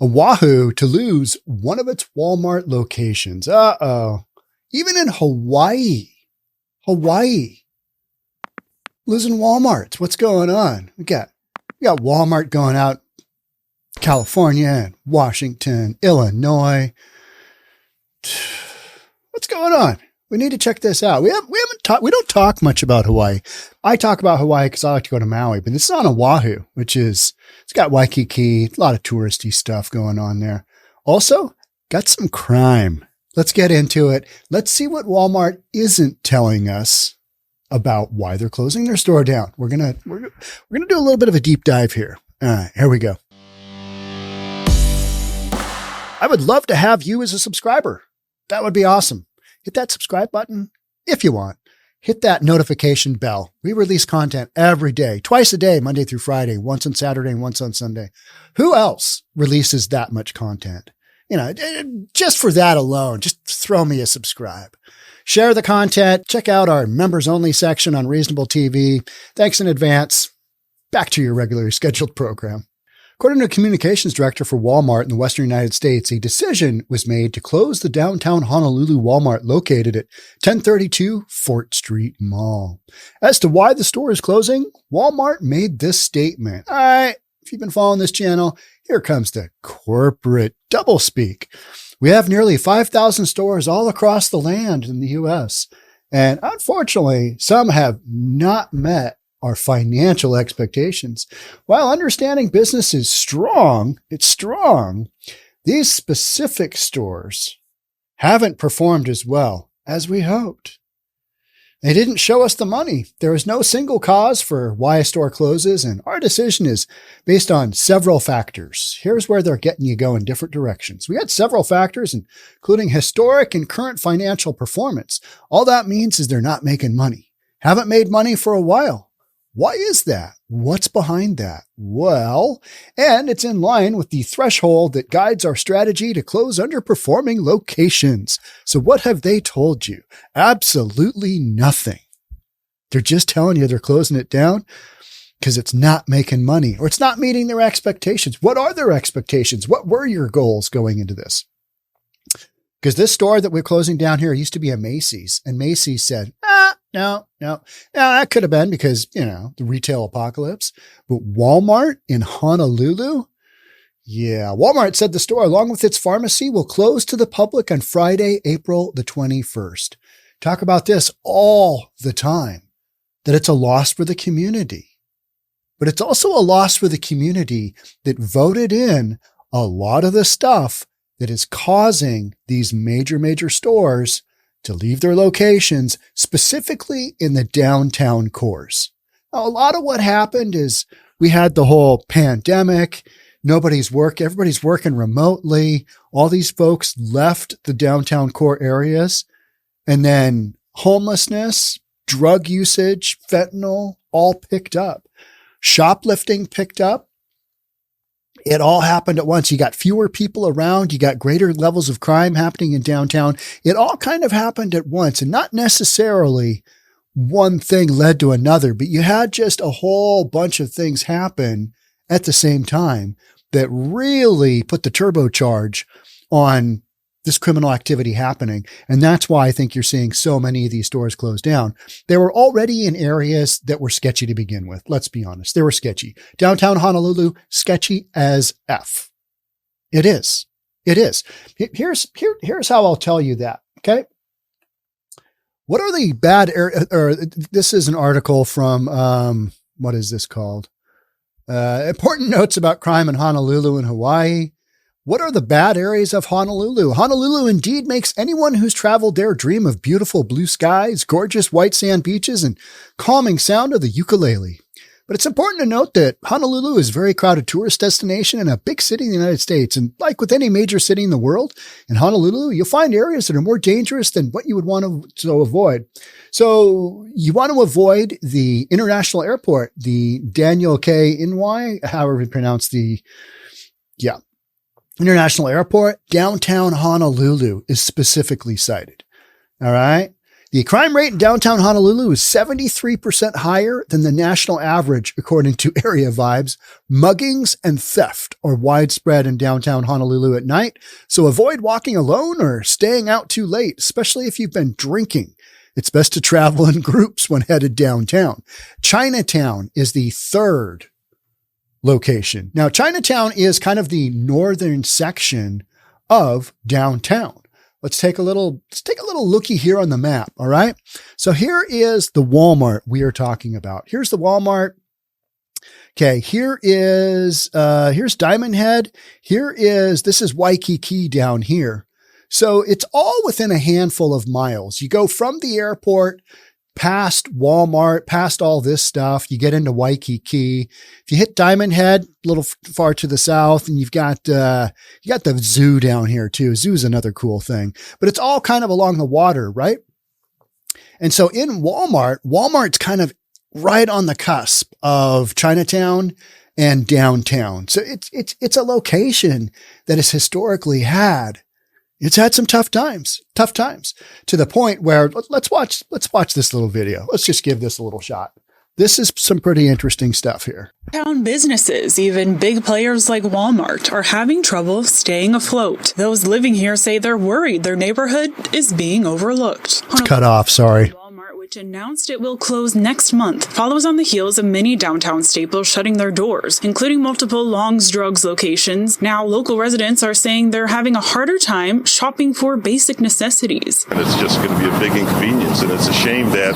Oahu to lose one of its Walmart locations. Uh-oh. Even in Hawaii, losing Walmarts. What's going on? We got Walmart going out California and Washington, Illinois. What's going on? We need to check this out. We don't talk much about Hawaii. I talk about Hawaii because I like to go to Maui, but this is on Oahu, it's got Waikiki, a lot of touristy stuff going on there. Also, got some crime. Let's get into it. Let's see what Walmart isn't telling us about why they're closing their store down. We're gonna do a little bit of a deep dive here. Here we go. I would love to have you as a subscriber. That would be awesome. Hit that subscribe button if you want. Hit that notification bell. We release content every day, twice a day, Monday through Friday, once on Saturday and once on Sunday. Who else releases that much content? Just for that alone, just throw me a subscribe. Share the content. Check out our members only section on Reasonable TV. Thanks in advance. Back to your regularly scheduled program. According to a communications director for Walmart in the Western United States, a decision was made to close the downtown Honolulu Walmart located at 1032 Fort Street Mall. As to why the store is closing, Walmart made this statement. All right, if you've been following this channel, here comes the corporate doublespeak. We have nearly 5,000 stores all across the land in the U.S., and unfortunately, some have not met our financial expectations. While understanding business is strong, these specific stores haven't performed as well as we hoped. They didn't show us the money. There is no single cause for why a store closes, and our decision is based on several factors. Here's where they're getting you go in different directions. We had several factors, including historic and current financial performance. All that means is they're not making money. Haven't made money for a while. Why is that? What's behind that? Well, and it's in line with the threshold that guides our strategy to close underperforming locations. So what have they told you? Absolutely nothing. They're just telling you they're closing it down because it's not making money or it's not meeting their expectations. What are their expectations? What were your goals going into this? Because this store that we're closing down here used to be a Macy's, and Macy's said, no. Now, that could have been because, the retail apocalypse. But Walmart in Honolulu? Yeah, Walmart said the store, along with its pharmacy, will close to the public on Friday, April the 21st. Talk about this all the time, that it's a loss for the community. But it's also a loss for the community that voted in a lot of the stuff that is causing these major stores to leave their locations, specifically in the downtown cores. Now, a lot of what happened is we had the whole pandemic. Everybody's working remotely. All these folks left the downtown core areas, and then homelessness, drug usage, fentanyl, all picked up. Shoplifting picked up. It all happened at once. You got fewer people around. You got greater levels of crime happening in downtown. It all kind of happened at once, and not necessarily one thing led to another, but you had just a whole bunch of things happen at the same time that really put the turbocharge on this criminal activity happening. And that's why I think you're seeing so many of these stores close down. They were already in areas that were sketchy to begin with. Let's be honest. They were sketchy. Downtown Honolulu, sketchy as F. It is. Here's how I'll tell you that. Okay. What are the bad areas? This is an article from, what is this called? Important notes about crime in Honolulu and Hawaii. What are the bad areas of Honolulu? Honolulu indeed makes anyone who's traveled there dream of beautiful blue skies, gorgeous white sand beaches, and calming sound of the ukulele. But it's important to note that Honolulu is a very crowded tourist destination and a big city in the United States. And like with any major city in the world, in Honolulu, you'll find areas that are more dangerous than what you would want to avoid. So you want to avoid the international airport, the Daniel K. Inouye, however you pronounce International Airport. Downtown Honolulu is specifically cited. All right. The crime rate in downtown Honolulu is 73% higher than the national average, according to Area Vibes. Muggings and theft are widespread in downtown Honolulu at night, so avoid walking alone or staying out too late, especially if you've been drinking. It's best to travel in groups when headed downtown. Chinatown is the third location. Now, Chinatown is kind of the northern section of downtown. Let's take a little looky here on the map. All right. So here is the Walmart we are talking about. Here's the Walmart. Okay. Here's Diamond Head. This is Waikiki down here. So it's all within a handful of miles. You go from the airport past Walmart, past all this stuff, you get into Waikiki. If you hit Diamond Head, a little far to the south, and you got the zoo down here too. Zoo is another cool thing, but it's all kind of along the water, right? And so in Walmart's kind of right on the cusp of Chinatown and downtown. So it's a location that has historically had some tough times to the point where let's watch this little video. Let's just give this a little shot. This is some pretty interesting stuff here. Town businesses, even big players like Walmart, are having trouble staying afloat. Those living here say they're worried their neighborhood is being overlooked. It's cut off, sorry. Which announced it will close next month, follows on the heels of many downtown staples shutting their doors, including multiple Long's Drugs locations. Now, local residents are saying they're having a harder time shopping for basic necessities. And it's just going to be a big inconvenience, and it's a shame that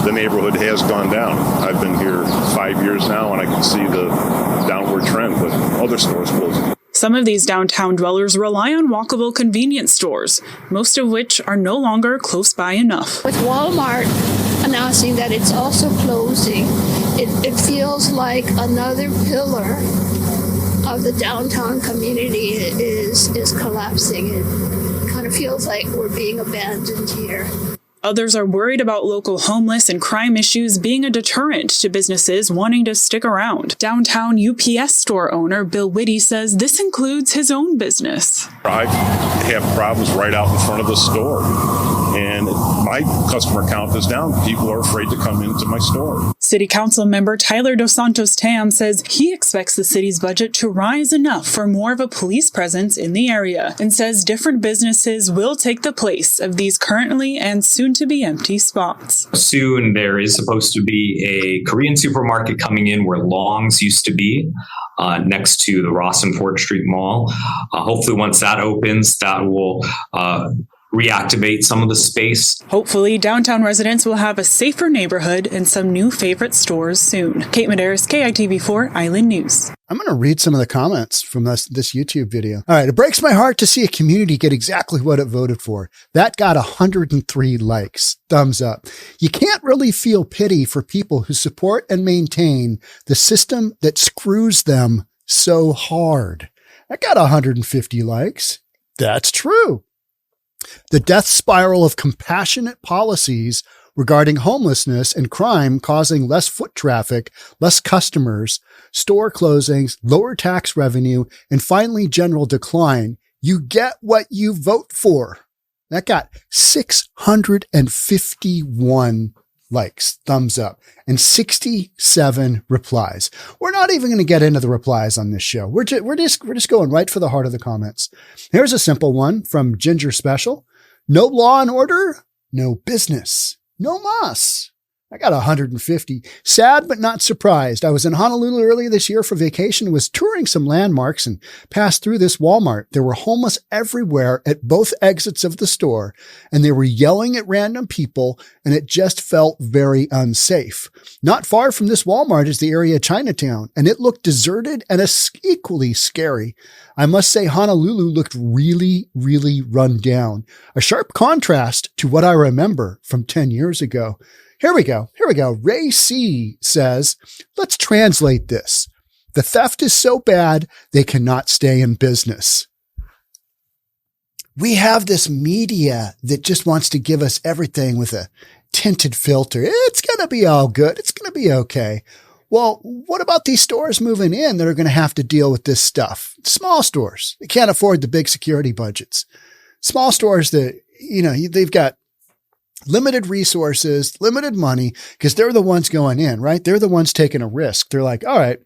the neighborhood has gone down. I've been here 5 years now, and I can see the downward trend with other stores closing. Some of these downtown dwellers rely on walkable convenience stores, most of which are no longer close by enough. With Walmart announcing that it's also closing, it feels like another pillar of the downtown community is collapsing. It kind of feels like we're being abandoned here. Others are worried about local homeless and crime issues being a deterrent to businesses wanting to stick around. Downtown UPS store owner Bill Whitty says this includes his own business. I have problems right out in front of the store, and my customer count is down. People are afraid to come into my store. City Council member Tyler Dos Santos Tam says he expects the city's budget to rise enough for more of a police presence in the area, and says different businesses will take the place of these currently and soon to be empty spots. Soon there is supposed to be a Korean supermarket coming in where Long's used to be, next to the Ross and Fort Street Mall. Hopefully once that opens, that will reactivate some of the space. Hopefully, downtown residents will have a safer neighborhood and some new favorite stores soon. Kate Medeiros, KITV4 Island News. I'm going to read some of the comments from this YouTube video. All right. It breaks my heart to see a community get exactly what it voted for. That got 103 likes. Thumbs up. You can't really feel pity for people who support and maintain the system that screws them so hard. That got 150 likes. That's true. The death spiral of compassionate policies regarding homelessness and crime causing less foot traffic, less customers, store closings, lower tax revenue, and finally general decline. You get what you vote for. That got 651 likes, thumbs up, and 67 replies. We're not even going to get into the replies on this show. We're just going right for the heart of the comments. Here's a simple one from Ginger Special. No law and order, no business, no mas. I got 150. Sad, but not surprised. I was in Honolulu earlier this year for vacation and was touring some landmarks and passed through this Walmart. There were homeless everywhere at both exits of the store, and they were yelling at random people, and it just felt very unsafe. Not far from this Walmart is the area of Chinatown, and it looked deserted and equally scary. I must say Honolulu looked really, really run down. A sharp contrast to what I remember from 10 years ago. Here we go. Ray C says, let's translate this. The theft is so bad, they cannot stay in business. We have this media that just wants to give us everything with a tinted filter. It's going to be all good. It's going to be okay. Well, what about these stores moving in that are going to have to deal with this stuff? Small stores. They can't afford the big security budgets. Small stores that, they've got limited resources, limited money, because they're the ones going in, right? They're the ones taking a risk. They're like, all right,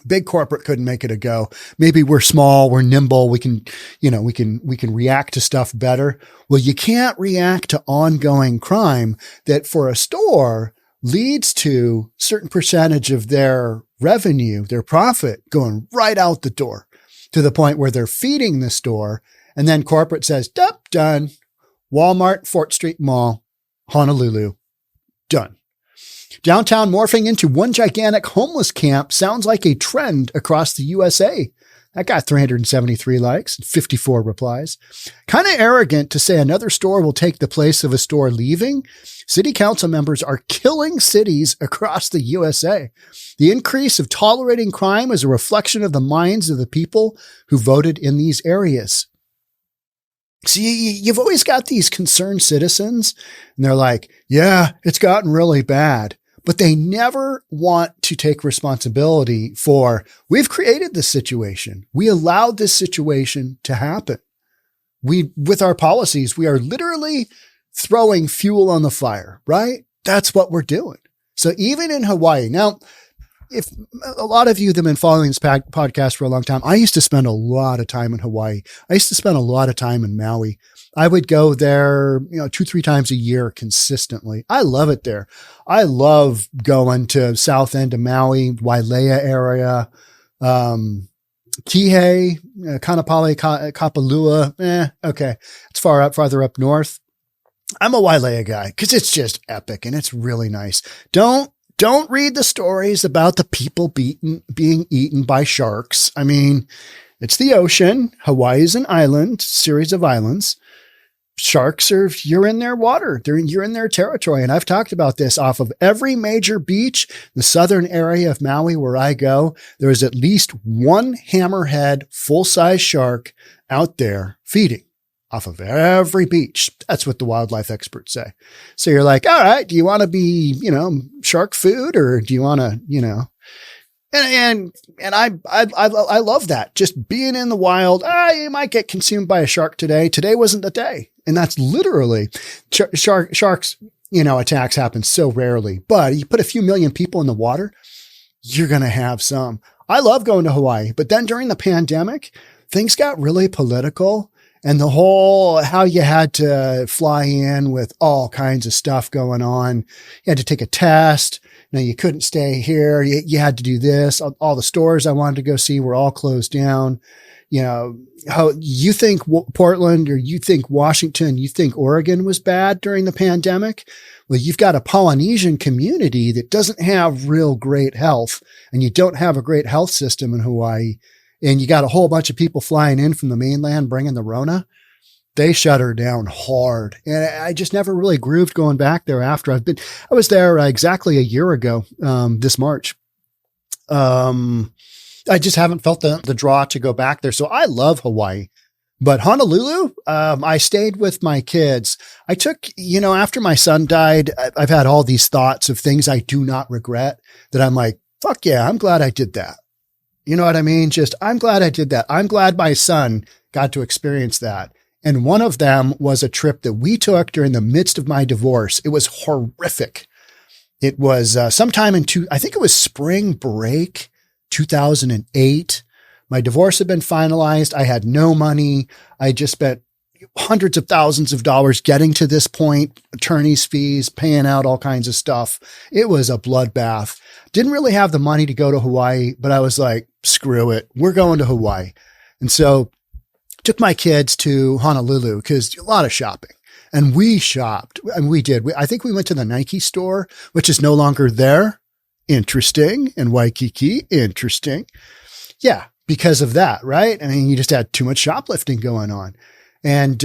big corporate couldn't make it a go. Maybe we're small, we're nimble. We can react to stuff better. Well, you can't react to ongoing crime that for a store leads to a certain percentage of their revenue, their profit going right out the door to the point where they're feeding the store. And then corporate says, done. Walmart, Fort Street Mall, Honolulu, done. Downtown morphing into one gigantic homeless camp sounds like a trend across the USA. That got 373 likes and 54 replies. Kind of arrogant to say another store will take the place of a store leaving. City council members are killing cities across the USA. The increase of tolerating crime is a reflection of the minds of the people who voted in these areas. See, you've always got these concerned citizens, and they're like, yeah, it's gotten really bad. But they never want to take responsibility for, we've created this situation. We allowed this situation to happen. With our policies, we are literally throwing fuel on the fire, right? That's what we're doing. So even in Hawaii, now, if a lot of you that have been following this podcast for a long time, I used to spend a lot of time in Hawaii. I used to spend a lot of time in Maui. I would go there, 2-3 times a year consistently. I love it there. I love going to south end of Maui, Wailea area, Kihei, Kanapali, Kapalua. Okay. It's farther up north. I'm a Wailea guy because it's just epic and it's really nice. Don't read the stories about the people being eaten by sharks. I mean, it's the ocean. Hawaii is an island, series of islands. Sharks you're in their water. You're in their territory. And I've talked about this off of every major beach, the southern area of Maui where I go. There is at least one hammerhead full-size shark out there feeding off of every beach. That's what the wildlife experts say. So you're like, all right, do you want to be, shark food, or do you want to, and I love that. Just being in the wild. You might get consumed by a shark today. Today wasn't the day. And that's literally sharks, attacks happen so rarely, but you put a few million people in the water, you're going to have some. I love going to Hawaii, but then during the pandemic, things got really political. And the whole, how you had to fly in with all kinds of stuff going on. You had to take a test. No, you couldn't stay here. You had to do this. All the stores I wanted to go see were all closed down. How you think Portland, or you think Washington, you think Oregon was bad during the pandemic? Well, you've got a Polynesian community that doesn't have real great health, and you don't have a great health system in Hawaii. And you got a whole bunch of people flying in from the mainland bringing the Rona. They shut her down hard. And I just never really grooved going back there after. I was there exactly a year ago, this March. I just haven't felt the draw to go back there. So I love Hawaii. But Honolulu, I stayed with my kids. I took, after my son died, I've had all these thoughts of things I do not regret that I'm like, fuck yeah, I'm glad I did that. You know what I mean? I'm glad I did that. I'm glad my son got to experience that. And one of them was a trip that we took during the midst of my divorce. It was horrific. It was sometime I think it was spring break, 2008. My divorce had been finalized. I had no money. I just spent hundreds of thousands of dollars getting to this point, attorney's fees, paying out all kinds of stuff. It was a bloodbath. Didn't really have the money to go to Hawaii, but I was like, screw it. We're going to Hawaii. And so took my kids to Honolulu because a lot of shopping, and we shopped, and we did. I think we went to the Nike store, which is no longer there. Interesting. And Waikiki. Interesting. Yeah. Because of that, right? I mean, you just had too much shoplifting going on. And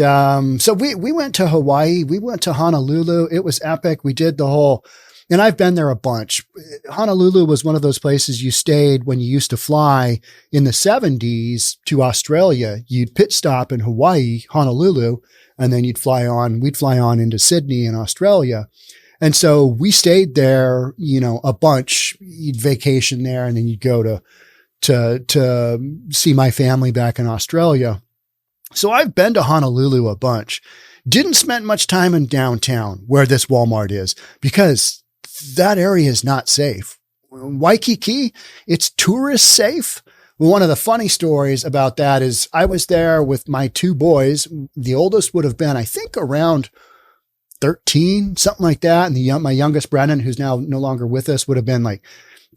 so we went to Hawaii. We went to Honolulu. It was epic. We did the whole, and I've been there a bunch. Honolulu was one of those places you stayed when you used to fly in the 70s to Australia. You'd pit stop in Hawaii, Honolulu, and then we'd fly on into Sydney in Australia. And so we stayed there, a bunch. You'd vacation there, and then you'd go to see my family back in Australia. So I've been to Honolulu a bunch. Didn't spend much time in downtown where this Walmart is because that area is not safe. Waikiki, it's tourist safe. One of the funny stories about that is I was there with my two boys. The oldest would have been, I think, around 13, something like that. And my youngest, Brennan, who's now no longer with us, would have been like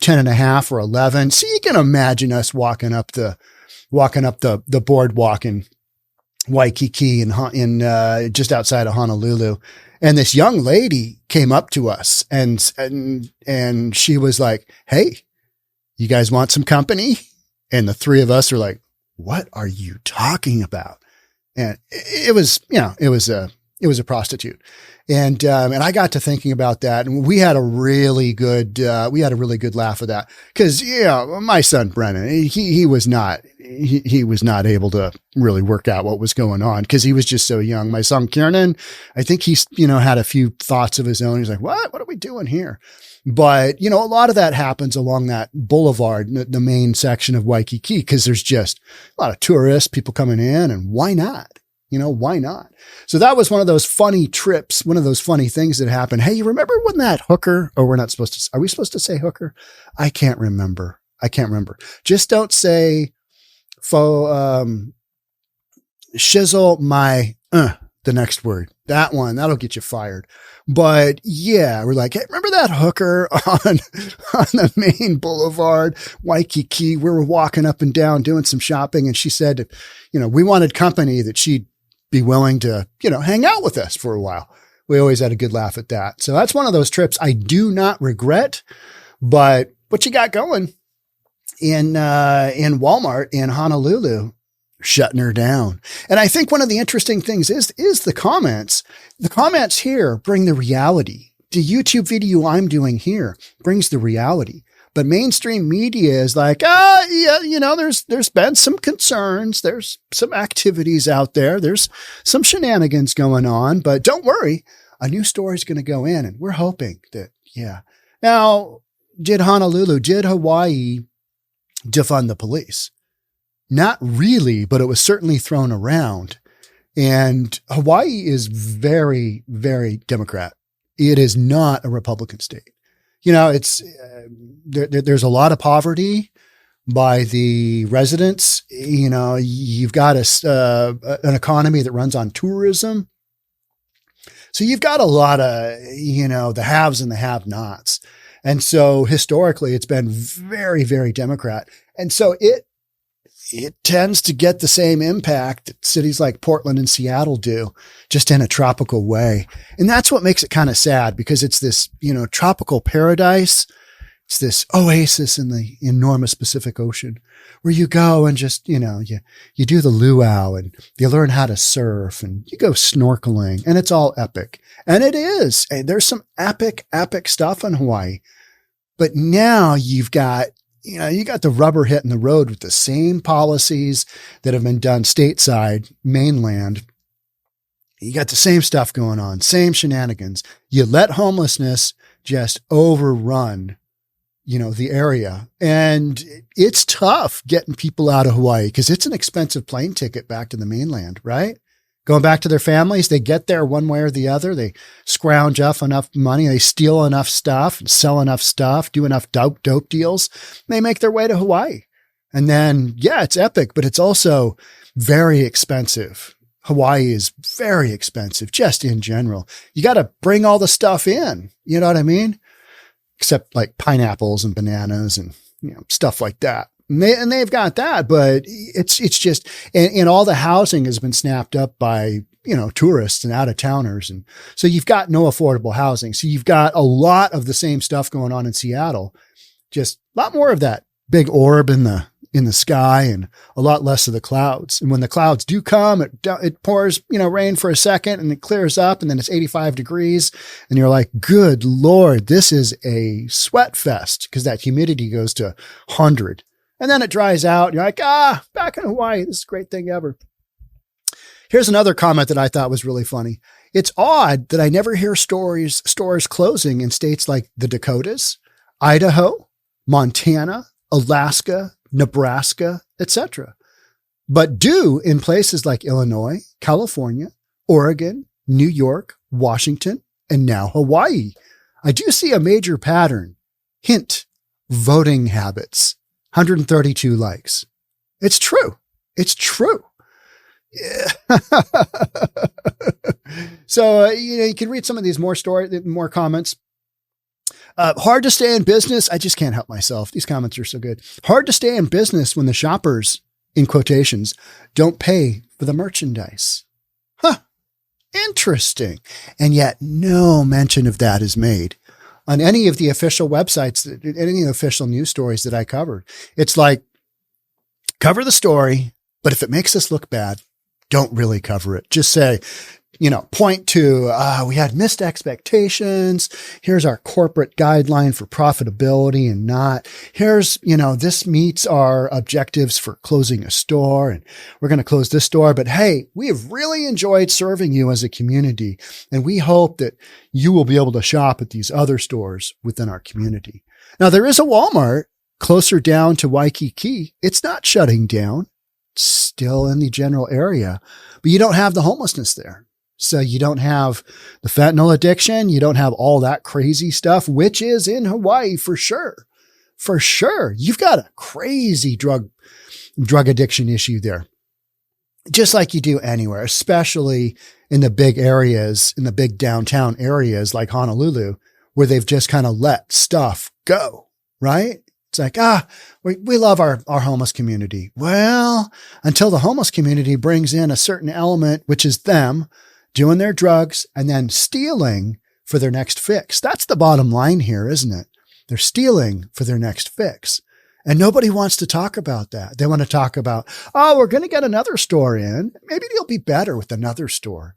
10 and a half or 11. So you can imagine us walking up the boardwalk in Waikiki in just outside of Honolulu. And this young lady came up to us and she was like, "Hey, you guys want some company?" And the three of us are like, "What are you talking about?" And it was a prostitute. And I got to thinking about that, and we had a really good laugh at that. Cause, my son, Brennan, he was not able to really work out what was going on because he was just so young. My son, Kiernan, I think he's, had a few thoughts of his own. He's like, what are we doing here? But, a lot of that happens along that boulevard, the main section of Waikiki, because there's just a lot of tourists, people coming in, and why not? Why not? So that was one of those funny trips, one of those funny things that happened. Hey, you remember when that hooker, or are we supposed to say hooker? I can't remember. Just don't say, shizzle my, the next word. That one, that'll get you fired. But yeah, we're like, hey, remember that hooker on the main boulevard, Waikiki? We were walking up and down doing some shopping, and she said, we wanted company that she'd be willing to, hang out with us for a while. We always had a good laugh at that. So that's one of those trips I do not regret. But what you got going in Walmart in Honolulu? Shutting her down. And I think one of the interesting things is the comments. The comments here bring the reality. The YouTube video I'm doing here brings the reality. But mainstream media is like, there's been some concerns. There's some activities out there. There's some shenanigans going on, but don't worry. A new story is going to go in, and we're hoping that, yeah. Now, did Hawaii defund the police? Not really, but it was certainly thrown around. And Hawaii is very, very Democrat. It is not a Republican state. It's there's a lot of poverty by the residents. You've got an economy that runs on tourism. So you've got a lot of, the haves and the have-nots. And so historically, it's been very, very Democrat. And so it tends to get the same impact that cities like Portland and Seattle do, just in a tropical way. And that's what makes it kind of sad, because it's this, tropical paradise. It's this oasis in the enormous Pacific Ocean where you go and just, you do the luau and you learn how to surf and you go snorkeling, and it's all epic. And it is. There's some epic stuff in Hawaii. But now you've got, you got the rubber hitting the road with the same policies that have been done stateside, mainland. You got the same stuff going on, same shenanigans. You let homelessness just overrun, the area. And it's tough getting people out of Hawaii because it's an expensive plane ticket back to the mainland, right? Going back to their families, they get there one way or the other. They scrounge up enough money. They steal enough stuff, sell enough stuff, do enough dope deals. They make their way to Hawaii. And then, yeah, it's epic, but it's also very expensive. Hawaii is very expensive just in general. You got to bring all the stuff in. You know what I mean? Except like pineapples and bananas and, stuff like that. And they've got that, but it's just, and all the housing has been snapped up by, tourists and out of towners. And so you've got no affordable housing. So you've got a lot of the same stuff going on in Seattle, just a lot more of that big orb in the sky and a lot less of the clouds. And when the clouds do come, it pours, rain for a second and it clears up and then it's 85 degrees. And you're like, good Lord, this is a sweat fest, because that humidity goes to 100. And then it dries out. And you're like, back in Hawaii, this is a great thing ever. Here's another comment that I thought was really funny. It's odd that I never hear stores closing in states like the Dakotas, Idaho, Montana, Alaska, Nebraska, etc., but do in places like Illinois, California, Oregon, New York, Washington, and now Hawaii. I do see a major pattern. Hint, voting habits. 132 likes. It's true. It's true. Yeah. So, you can read some of these more comments. Hard to stay in business. I just can't help myself. These comments are so good. Hard to stay in business when the shoppers, in quotations, don't pay for the merchandise. Huh. Interesting. And yet no mention of that is made on any of the official websites, any of the official news stories that I covered. It's like, cover the story, but if it makes us look bad, don't really cover it. Just say, point to, we had missed expectations. Here's our corporate guideline for profitability and not. Here's, this meets our objectives for closing a store, and we're going to close this store. But hey, we have really enjoyed serving you as a community, and we hope that you will be able to shop at these other stores within our community. Now, there is a Walmart closer down to Waikiki. It's not shutting down. It's still in the general area, but you don't have the homelessness there. So you don't have the fentanyl addiction. You don't have all that crazy stuff, which is in Hawaii for sure. For sure. You've got a crazy drug addiction issue there. Just like you do anywhere, especially in the big areas, in the big downtown areas like Honolulu, where they've just kind of let stuff go, right? It's like, we love our homeless community. Well, until the homeless community brings in a certain element, which is them doing their drugs and then stealing for their next fix. That's the bottom line here, isn't it? They're stealing for their next fix. And nobody wants to talk about that. They want to talk about, we're going to get another store in. Maybe it'll be better with another store.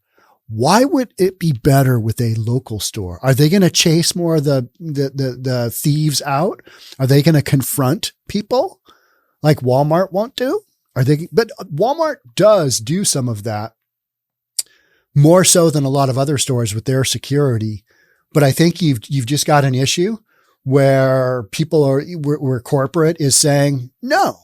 Why would it be better with a local store? Are they going to chase more of the thieves out? Are they going to confront people like Walmart won't do? But Walmart does do some of that, more so than a lot of other stores with their security. But I think you've just got an issue where where corporate is saying, no,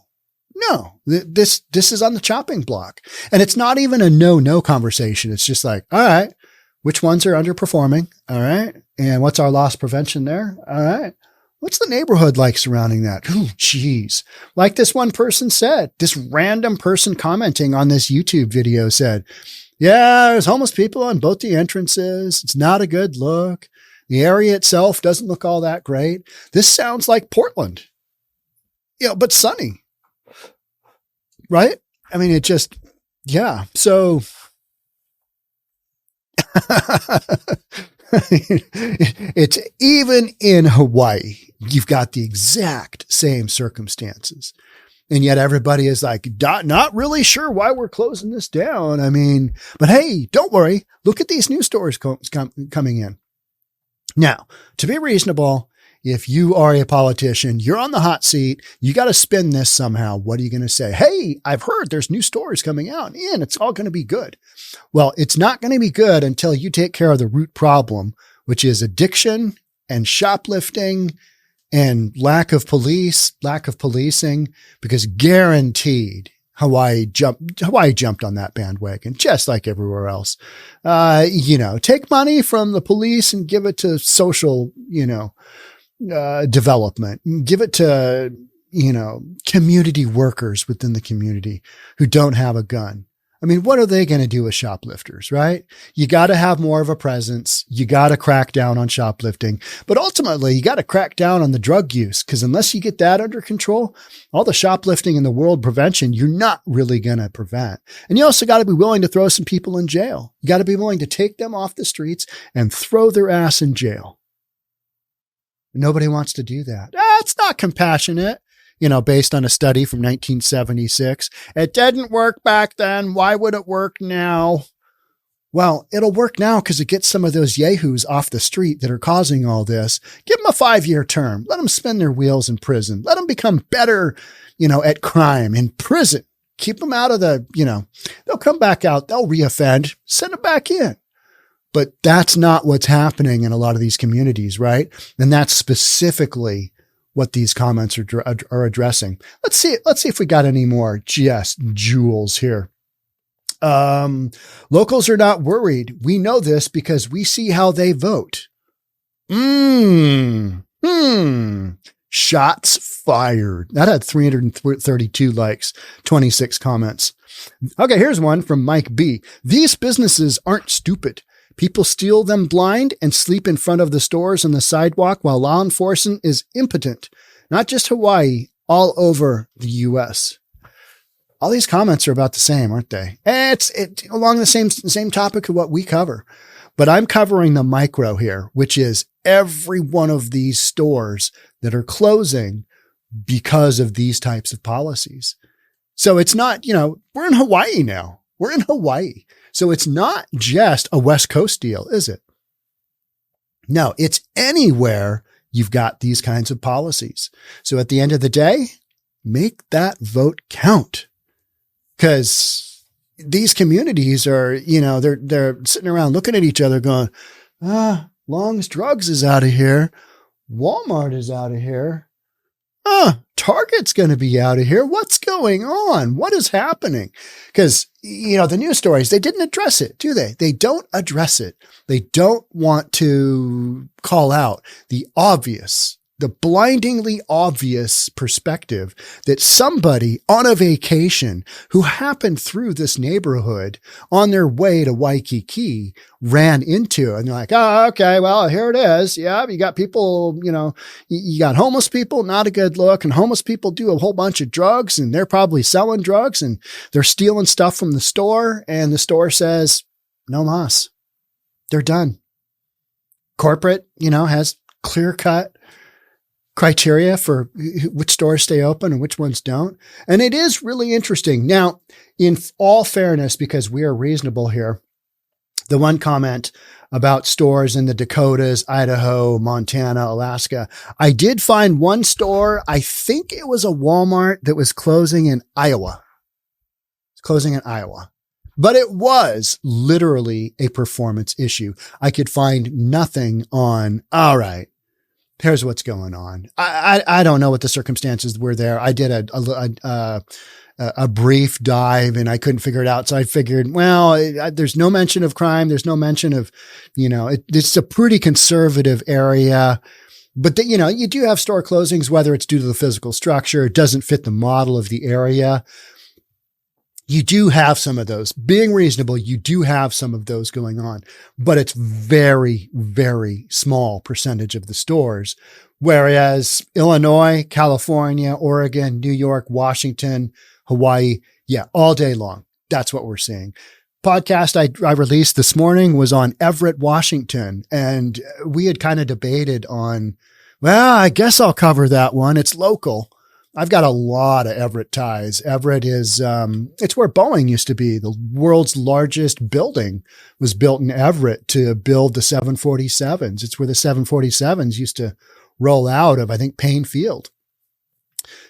this is on the chopping block. And it's not even a no conversation. It's just like, all right, which ones are underperforming? All right. And what's our loss prevention there? All right. What's the neighborhood like surrounding that? Oh, geez. Like this one person said, this random person commenting on this YouTube video said, yeah, there's homeless people on both the entrances. It's not a good look. The area itself doesn't look all that great. This sounds like Portland, but sunny, right? I mean, yeah. So it's even in Hawaii, you've got the exact same circumstances. And yet everybody is like, not really sure why we're closing this down. I mean, but hey, don't worry. Look at these news stories coming in. Now, to be reasonable, if you are a politician, you're on the hot seat, you got to spin this somehow. What are you going to say? Hey, I've heard there's new stories coming out and it's all going to be good. Well, it's not going to be good until you take care of the root problem, which is addiction and shoplifting and lack of policing, because guaranteed Hawaii jumped on that bandwagon, just like everywhere else. Take money from the police and give it to social, development, give it to, community workers within the community who don't have a gun. I mean, what are they going to do with shoplifters, right? You got to have more of a presence. You got to crack down on shoplifting, but ultimately you got to crack down on the drug use, because unless you get that under control, all the shoplifting in the world prevention, you're not really going to prevent. And you also got to be willing to throw some people in jail. You got to be willing to take them off the streets and throw their ass in jail. Nobody wants to do that. It's not compassionate. Based on a study from 1976. It didn't work back then. Why would it work now? Well, it'll work now because it gets some of those yahoos off the street that are causing all this. Give them a 5-year term. Let them spin their wheels in prison. Let them become better, at crime in prison. Keep them out of they'll come back out. They'll reoffend. Send them back in. But that's not what's happening in a lot of these communities, right? And that's specifically what these comments are addressing. Let's see if we got any more just jewels here. Locals are not worried. We know this because we see how they vote. Shots fired. That had 332 likes, 26 comments. Okay, here's one from Mike B. These businesses aren't stupid. People steal them blind and sleep in front of the stores on the sidewalk while law enforcement is impotent. Not just Hawaii, all over the U.S. All these comments are about the same, aren't they? It's along the same topic of what we cover. But I'm covering the micro here, which is every one of these stores that are closing because of these types of policies. So it's not, we're in Hawaii now. We're in Hawaii. So it's not just a West Coast deal, is it? No, it's anywhere you've got these kinds of policies. So at the end of the day, make that vote count. Because these communities are, they're sitting around looking at each other going, Long's Drugs is out of here. Walmart is out of here. Target's going to be out of here. What's going on? What is happening? Because, the news stories, they didn't address it, do they? They don't address it. They don't want to call out the blindingly obvious perspective that somebody on a vacation who happened through this neighborhood on their way to Waikiki ran into. And they're like, oh, okay, well, here it is. Yeah, you got people, you got homeless people, not a good look. And homeless people do a whole bunch of drugs and they're probably selling drugs and they're stealing stuff from the store. And the store says, no mas. They're done. Corporate, has clear cut criteria for which stores stay open and which ones don't. And it is really interesting. Now, in all fairness, because we are reasonable here, the one comment about stores in the Dakotas, Idaho, Montana, Alaska, I did find one store, I think it was a Walmart that was closing in Iowa. It's closing in Iowa. But it was literally a performance issue. I could find nothing on, all right, here's what's going on. I don't know what the circumstances were there. I did a brief dive and I couldn't figure it out. So I figured, well, there's no mention of crime. There's no mention of, it's a pretty conservative area. But you do have store closings, whether it's due to the physical structure, it doesn't fit the model of the area. You do have some of those. Being reasonable, you do have some of those going on, but it's very, very small percentage of the stores. Whereas Illinois, California, Oregon, New York, Washington, Hawaii, all day long. That's what we're seeing. Podcast I released this morning was on Everett, Washington, and we had kind of debated on, well, I guess I'll cover that one. It's local. I've got a lot of Everett ties. Everett is, it's where Boeing used to be. The world's largest building was built in Everett to build the 747s. It's where the 747s used to roll out of, I think, Payne Field.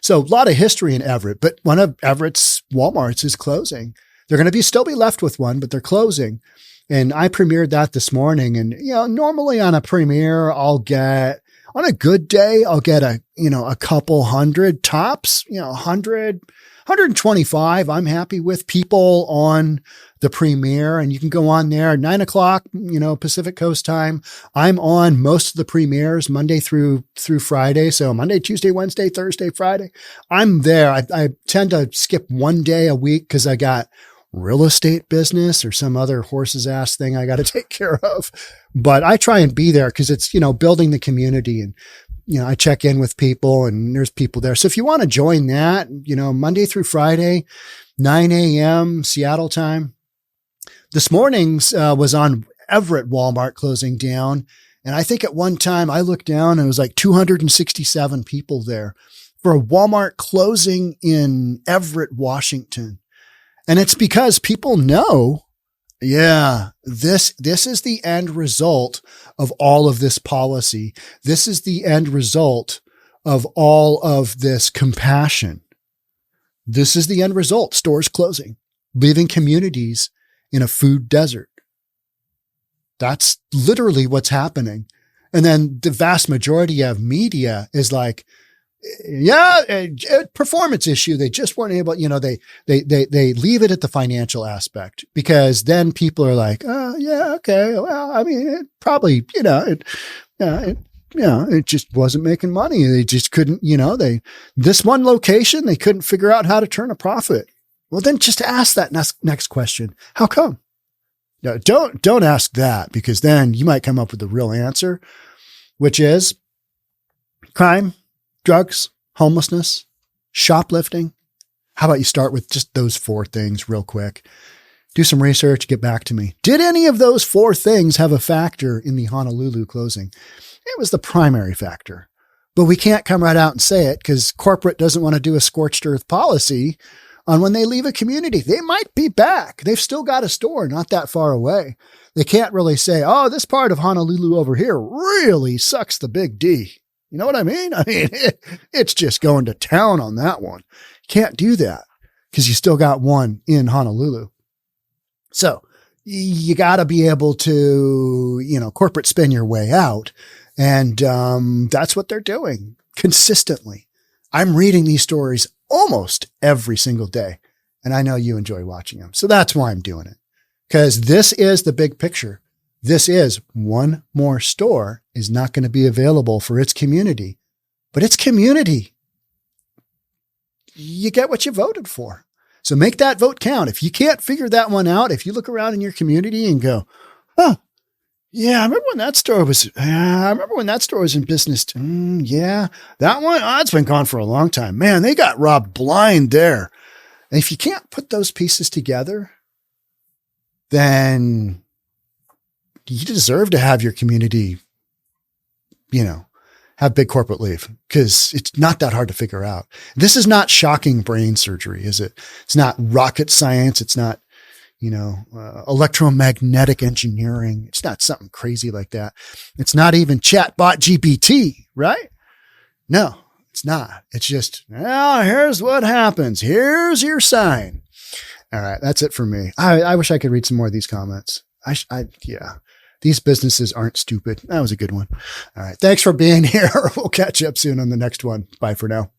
So a lot of history in Everett, but one of Everett's Walmarts is closing. They're going to still be left with one, but they're closing. And I premiered that this morning. And, normally on a premiere, on a good day, I'll get a couple hundred tops, 100, 125. I'm happy with people on the premiere, and you can go on there at 9:00, Pacific Coast time. I'm on most of the premieres Monday through Friday. So Monday, Tuesday, Wednesday, Thursday, Friday. I'm there. I tend to skip one day a week because I got real estate business or some other horse's ass thing I got to take care of. But I try and be there because it's, building the community and, I check in with people and there's people there. So if you want to join that, Monday through Friday, 9 a.m. Seattle time. This morning's was on Everett Walmart closing down. And I think at one time I looked down and it was like 267 people there for a Walmart closing in Everett, Washington. And it's because people know, this is the end result of all of this policy. This is the end result of all of this compassion. This is the end result. Stores closing, leaving communities in a food desert. That's literally what's happening. And then the vast majority of media is like, Yeah, a performance issue. They just weren't able, they leave it at the financial aspect, because then people are like, oh yeah, okay. Well, I mean, it probably, it just wasn't making money. They just couldn't, this one location, they couldn't figure out how to turn a profit. Well, then just ask that next question. How come? No, don't ask that, because then you might come up with the real answer, which is crime, drugs, homelessness, shoplifting. How about you start with just those 4 things real quick? Do some research, get back to me. Did any of those 4 things have a factor in the Honolulu closing? It was the primary factor, but we can't come right out and say it because corporate doesn't want to do a scorched earth policy on when they leave a community. They might be back. They've still got a store not that far away. They can't really say, oh, this part of Honolulu over here really sucks the big D. You know what I mean? I mean, it's just going to town on that one. Can't do that because you still got one in Honolulu. So you got to be able to, corporate spin your way out. And that's what they're doing consistently. I'm reading these stories almost every single day, and I know you enjoy watching them. So that's why I'm doing it, because this is the big picture. This is one more store is not going to be available for its community, but its community, you get what you voted for. So make that vote count. If you can't figure that one out, if you look around in your community and go, oh, yeah, I remember when that store was in business. Yeah, that one, it's been gone for a long time. Man, they got robbed blind there. And if you can't put those pieces together, then you deserve to have your community, have big corporate leave, because it's not that hard to figure out. This is not shocking brain surgery, is it? It's not rocket science. It's not, electromagnetic engineering. It's not something crazy like that. It's not even chatbot GPT, right? No, it's not. It's just, here's what happens. Here's your sign. All right. That's it for me. I wish I could read some more of these comments. Yeah. These businesses aren't stupid. That was a good one. All right. Thanks for being here. We'll catch you up soon on the next one. Bye for now.